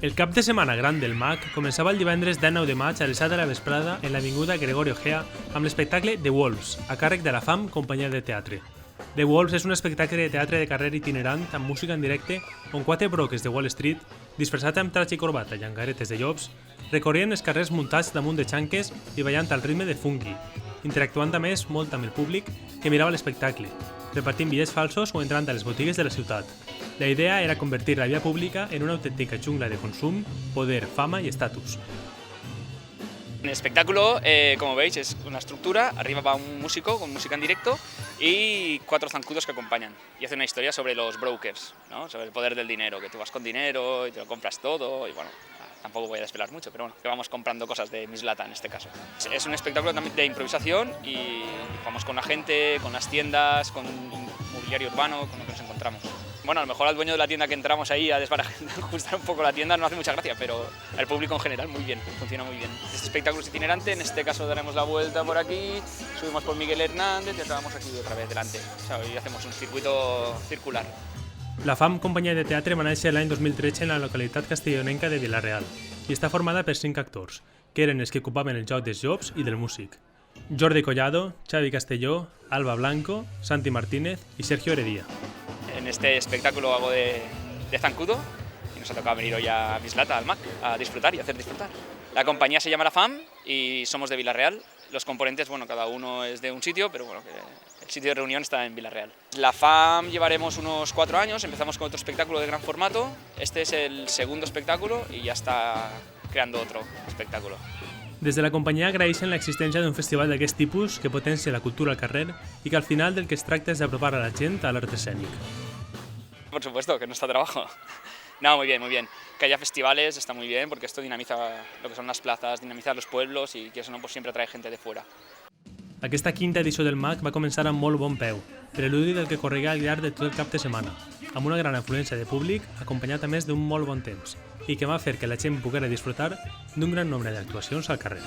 El cap de setmana gran del MAC començava el divendres 19 de maig a les 7 de la vesprada en l'avinguda Gregorio Gea amb l'espectacle The Wolves, a càrrec de la FAM Companyia de Teatre. The Wolves és un espectacle de teatre de carrer itinerant amb música en directe on 4 broques de Wall Street, disfressats amb traje i corbata i angaretes de llops, recorrien els carrers muntats damunt de xanques i ballant al ritme de funky, interactuant a més molt amb el públic que mirava l'espectacle, repartint bitllets falsos o entrant a les botigues de la ciutat. La idea era convertir la via pública en una autèntica jungla de consum, poder, fama y estatus. El espectáculo, como veis, es una estructura, arriba va un músico con música en directo y 4 zancudos que acompañan. Y hace una historia sobre los brokers, ¿no? Sobre el poder del dinero, que tú vas con dinero y te lo compras todo y bueno, tampoco voy a desvelar mucho, pero bueno, que vamos comprando cosas de Mislata en este caso. Es un espectáculo también de improvisación y vamos con la gente, con las tiendas, con mobiliario urbano, con lo que nos encontramos. Bueno, a lo mejor al dueño de la tienda que entramos ahí a desbarajustar un poco la tienda no hace mucha gracia, pero al público en general muy bien, funciona muy bien. Este espectáculo es itinerante, en este caso daremos la vuelta por aquí, subimos por Miguel Hernández y acabamos aquí otra vez delante. O sea, hoy hacemos un circuito circular. La FAM Companyia de Teatre va néixer l'any 2013 en la localitat castellonenca de Vila-real i està formada per 5 actors, que eren els que ocupaven el joc dels llops i del músic. Jordi Collado, Xavi Castelló, Alba Blanco, Santi Martínez y Sergio Heredia. En este espectáculo hago de zancudo y nos ha tocado venir hoy a Mislata, al MAC, a disfrutar y hacer disfrutar. La compañía se llama La FAM y somos de Vila-real. Los componentes, bueno, cada uno es de un sitio, pero bueno, el sitio de reunión está en Vila-real. La FAM llevaremos unos 4 años, empezamos con otro espectáculo de gran formato. Este es el segundo espectáculo y ya está creando otro espectáculo. Des de la companyia agraeixen l'existència d'un festival d'aquest tipus que potencia la cultura al carrer i que al final del que es tracta és d'apropar a la gent a l'art escènic. Por supuesto, que nuestro trabajo. No, muy bien, muy bien. Que haya festivales está muy bien porque esto dinamiza lo que son las plazas, dinamiza los pueblos y que eso no pues siempre atrae gente de fuera. Aquesta quinta edició del MAC va començar amb molt bon peu, preludi del que corregué al llarg de tot el cap de setmana, amb una gran afluència de públic acompanyat a més d'un molt bon temps i que va fer que la gent poguera disfrutar d'un gran nombre d'actuacions al carrer.